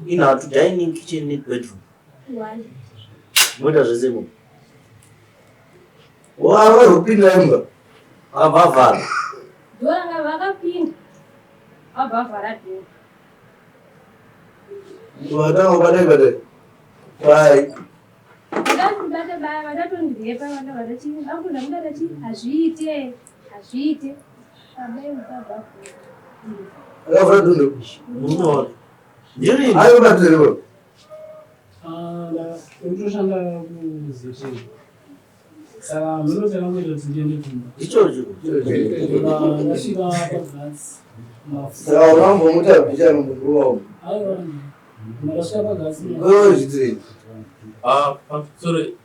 Ina to dining kitchen need bedroom. What does it mean? Wow, open number. Abava. Dora vaga pin. Abava. Wada wada. Bye. Wada to ndiye pa wada chi. Aku namda chi. Ajite. Abe baba. Agora tudo. Muito. Jiri. Ayo batero. Utoshanda kuziti. Saka munozela kuti tiyende kumba. Ichocho. Nasvika pagasi. Saka urambo mutapicha munhu wao. Ayo. Marasvika pagasi. Zvidzi. Sorry.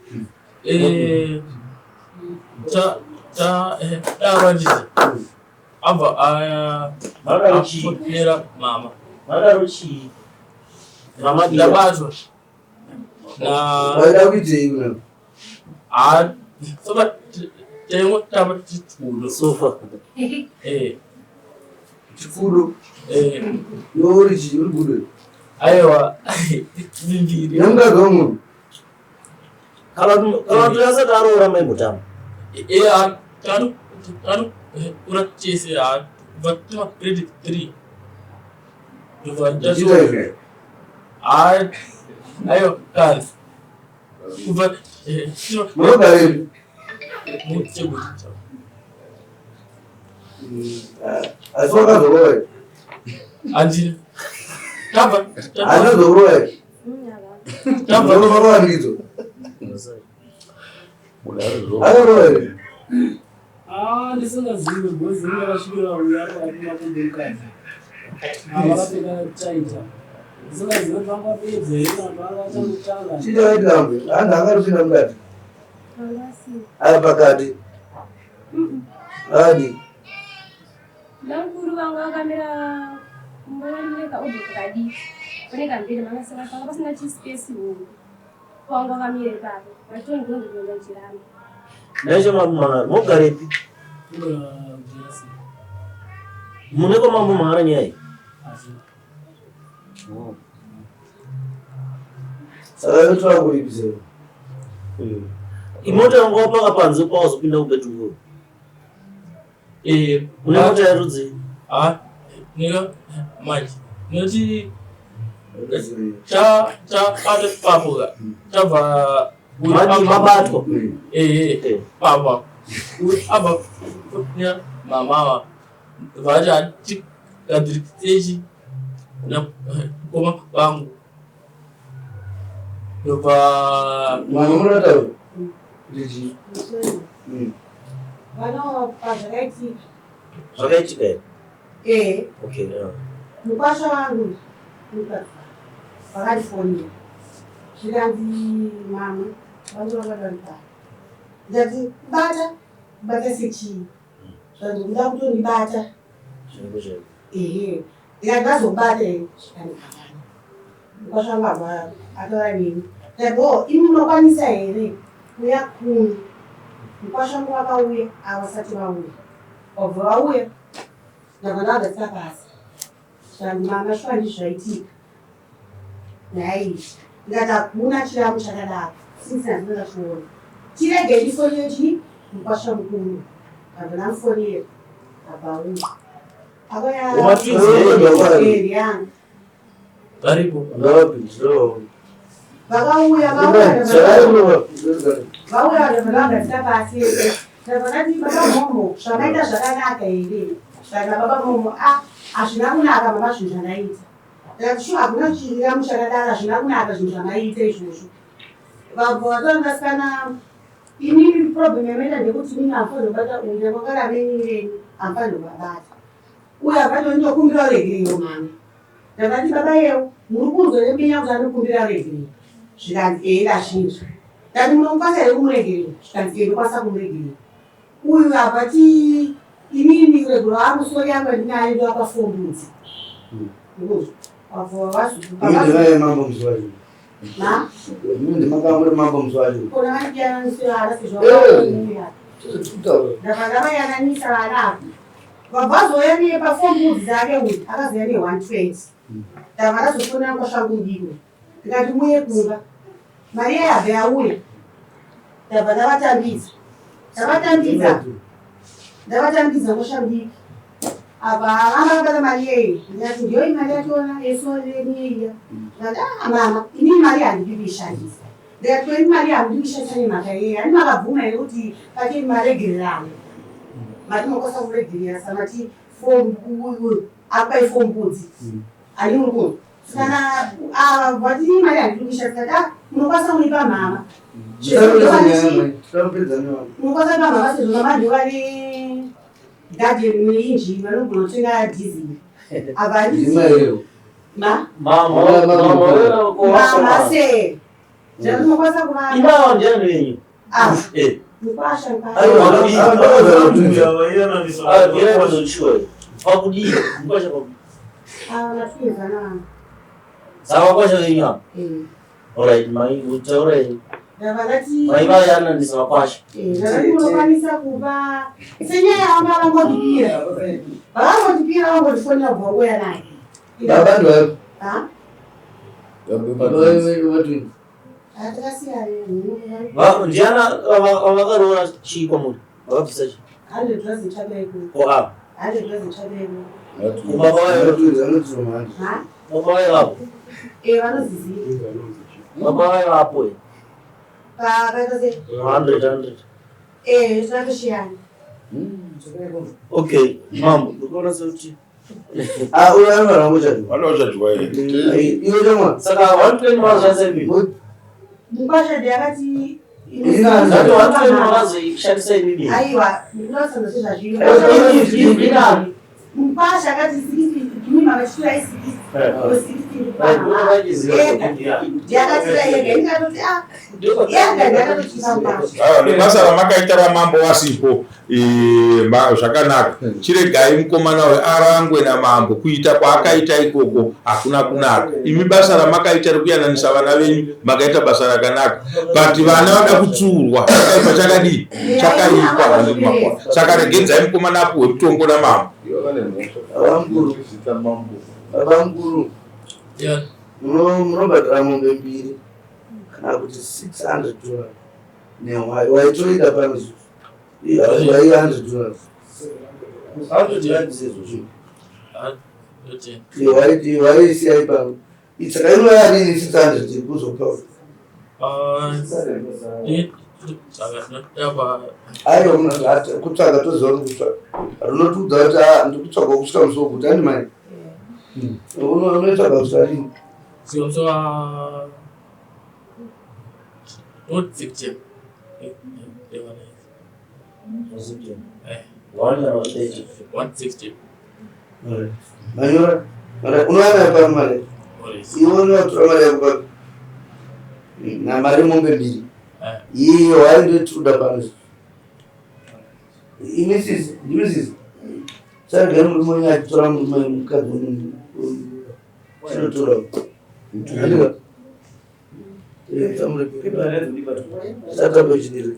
Davanji. Ava Mara mama. Madaruchi. Mama ndabatwa na waida kuite ino. Soba tengo taba titulo Sofa. Chifuro. Yori budu. Aiwa. Ndiri. Nanga gomu. Kala tuyasa taro ramai mutam. Tanu urachese vatuma credit 3. Ayo kan. Kuva Mobile. Mutse. Asoka doroe. Anjil. Taba. Ana doroe. Taba doroe ndizo. Ana doroe. Ndisingazivi because ndakasvikira uya akuna kundokana. Vakapfeka chaita. Ndisingazivi kuti vangapedza here vanhu vakachangotanga. Chitoitambe, anhu akarupinda mukati. Ari pakati. Adi. Namkuru vanga vakamira mwanameka odokadi. Kuneka mbele mangasaka panga pasina chispace huru. Vanga vakamire papo. Vatoni gondo kuenda chirani. Ndacho mamma mogarepi. Muneko mambo mara nyai. Saka tola kulipiza. Imota ngopa kapanze pauzo pinda kubedroom. Unemota yarudzi. Nika maji. Noti cha pale papo. Tava maji mabato. Papa. Aba ya mama vaja tik kadriteji na koma bangu. Yoba Mwana tayo. Diji. Vano pazvakaiti. Zvakaitika here? Okay. Mukwasha wangu vakatifonera zvikanzi mama vandovakanita ndikati bata sechii zvanzi kuda kutondibata ehe ndikati vazobata zvikandikavana kwasvangava atora nini ndabo imi munokwanisa here kuya kuni mukwashangu vakauya avasati vauya wabva vauya ndakandagatsira pasi zvanzi mama shwani zvaitika nhai ndikati hakuna chiramo chakadaro sisina ndinoda kuona tirege ndifonere chii mukwasha mukuru kabva namufonera abauya akayayanga Karibu. vakauya vauya ndakandagatsira pasi ndakanati baba momo zvamaita zvakanaka here zvaka baba momo hazvina kunaka mama zvinhu zvanaita ndakati shu hakuna chiramo chakadaro hazvina kunaka zvinhu zvamaita izvozvo vabva vatondasikana inini problem yamaita ndekuti mimi hamfanira kubata uyu ndakagara nenyireni hamfanira kubabata uye hapatonitokumbira uregereyo mama ndakati baba yewo muri kunzwa nemenya kuti anokumbira uregereyo zvikanzi dazvinzwa ndati munokwanisa here kumuregereyo zvikanzi ndokwanisa kumuregereyo uyu habati inini kuregero amusori yangu andinayo ndovakafombudzi ndakandavayananisa vanapo vabvazoya nepafombudzi dzake uyu akazoya ne120 ndava ndazofonera kwasvangu ndiko ndikati muye kumba mari yayabva yauya ndabva ndavatambidza kwashambiki apa vana vakabata mari yei ndikati ndiyo imari yationa yesoreniyeiya ndikati mama inini mari handidi kuishandisa ndikati toini mari handidi kuishandisa nemhaka yei hani makabvuma here kuti patini maregererano mati makwanisa kuregerera samati apai fombudzi ani muri kana vatini mari handidi kuishandisa munokwanisa kunipa mama munokwanisa kupa mama sezvo mama ndovane gadheni neinjini vanogona kutenga dhizili apa handii mama se zvati munokwanisa kuvaindawandianoyenyu pakudii natukezana saka kwasha yenyu alright mai utaurayi mai vayananisa vakwasha munokwanisa kuva senyaya yavanga vangondipira vakangondipira vangondifonera bhongoya naye ndiana vakaroora chii kwamuri vakabvisa chii baba vapo baba vapo okay mambo ndikuona sekuti saka 120 mazvasevi mukwasha ndiyakati shandisa imimi aiwa ndinosanza sezvazviri mukwasha akati mimi mavachitora nebasa ramakaita ramambo wasipo zvakanaka chiregai mukomana we arangwe namambo kuita kwaakaita ikoko hakuna kunaka imi basa ramakaita rekuyananisa vana venyu makaita basa rakanaka but vana vada kutsiurwa chakaipa chakadii chakaipa vandimakwa saka regedzai mukomana apuhwe mutongo namambo vamguru munobhadhara mombe mbiri kana kuti 600 dollars nehwai waitoida pano vai $100 waisiyai pano saka inoyadini 600 kuzopa aiwa kutsvaga toziva kutsvaga rinotudza kuti ndikutsvaga kusvika musuwo kuti andi mari unotsvaga kusvika rini manyora unowana pano mari iwe unotora mari yako na mari mombe mbiri iyo waindotuda pano imisisi ndimisisi sagari murume achitora murume mukadzi chinotora andika satapochidiri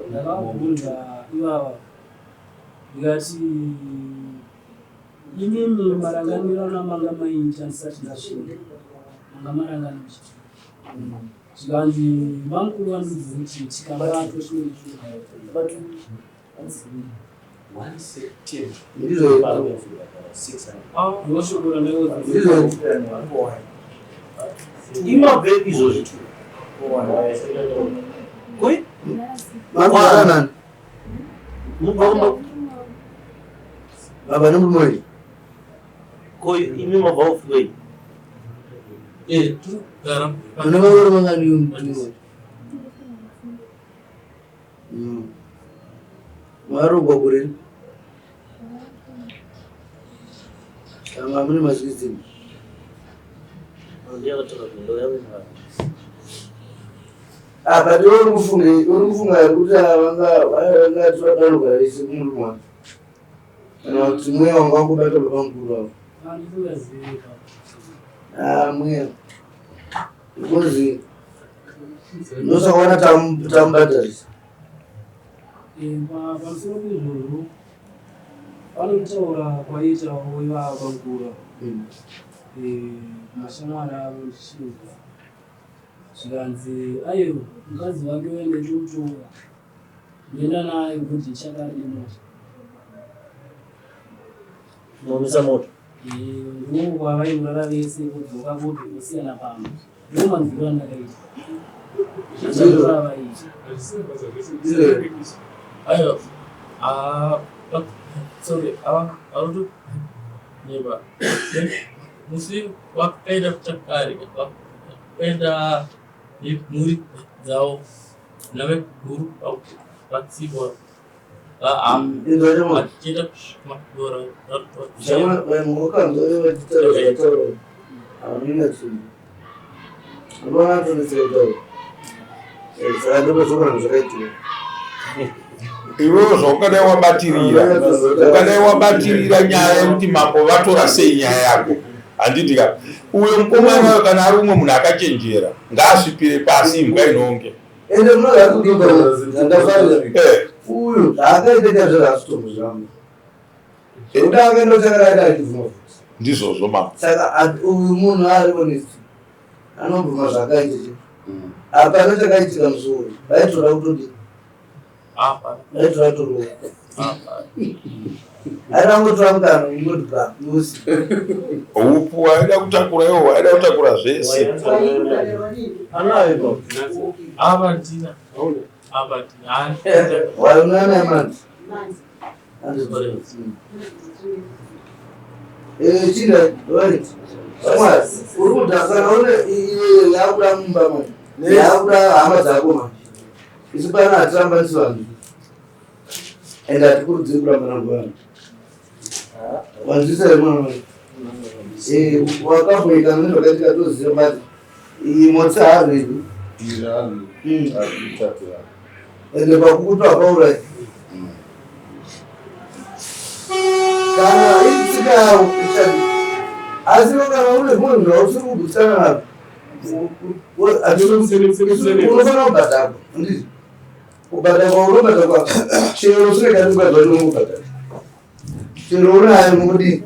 ndakabvunza ivava ndikati inini maranganiro namanga mainji andisati ndashinda manga maranganichi zvikanzi vamukuru vanudzi kuti tikambaatoshokora imabve izvozvi baba nomumoi koi imi mabva ofwei marugwa kuri kama mune mazvikizini apa uri kufunga kuti vangativadanugara vese kumurumwa kana kuti mweya wanga wangobata baba mukuru wavo mweya because nosakwana tamubatarisa pamusoro pezvozvo vanotaura kwaitawo ivava mukuru mashamwari avo ndichinzwa zvikanzi aiwa mukadzi wake waende tomutora ndoenda naye kuti chakarimo nomisa moto ndokwaavaimurara vese kudzoka kuti kusiyana pamwe ndomanziro andakaita aiwa sorry aruto neba musi wakaenda kuchakari wakaenda nemhuri dzavo nave guru vatsibwa vachienda kumakora iwewe ukadai wabatirira nyaya yekuti mambo vatora sei nyaya yako handitika uyo mukomana wayo kana ari umwe munhu akachenjera ngaasvipire pasi imbwa inonge ende munoakudibaandafarira uyu zvaakaita chazvazvitombo zvangu ekuti akaendotakaraita achivhuma futi ndizvozvo mambo saka uyu munhu ari honest anobvuma zvakaita che apana chakaitika musoro vaitora kutodii vaitora toro airangotora mukana ungotipa musi upu waida kutakura iwo waida kutakura zvese waunana mandi chinda right samwa uri kudhasana une yakuda mumba mani yakuda hama dzako mani isu pana hatirambanisi vanhu ende hatikurudziri kuramba nanguvana wanzwisa remwana wakamboika nezvakaitika toziva bati motsi haredu ende pakukutwa paura kana itsika yavo ichadi asi kana une zvimwe zvausiri kubvisana nazvo unofana kubhadhakwa ndizvo kubhadhakwa unobhadhakwa chero usinekatikwazva unongobhadhakwa chero unayo nokudii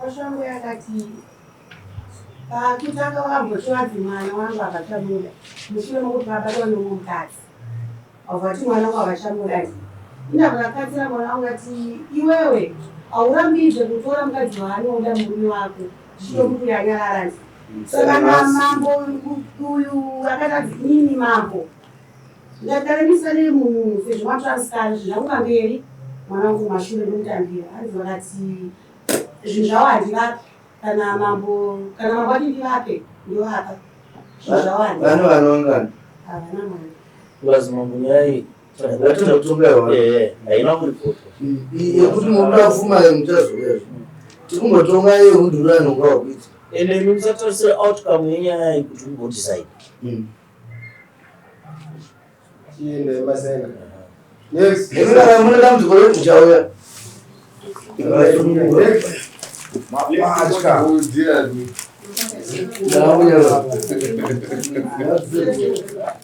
Pashangu yakati pakitaka wamboshowadzi mwana wangu akachamura mushure mokuti vabatwa nomukadzi avati mwana wangu akachamura indakakatsira mwana wangu ati iwewe aurambidze kutora mukadzi waanoda murume wako chitomukuyanyararani saka namambo uyu akati inini mambo ndataremisane munhu sezvo matranskari zvinauka mberi mwana wangu mashure nomutambira anzvakati zvinhu zvavo handivapi kana mambo ati ndivape ndovapa zvinhu zvavo vane vanoungana havana mwana vazi mambo nyaya Ngatenda kutonga haina kuripotwa. Yekuti mundu afuma mutazowezvo. Tikungotonga iye unduri anonga wakuita. Ende musatarisira outcome yenyaya yekuti ungodecide. Chiende masena. Next. Ekara mune dambudziko rekuchauya. Mapatya. Udziya. Ndauya.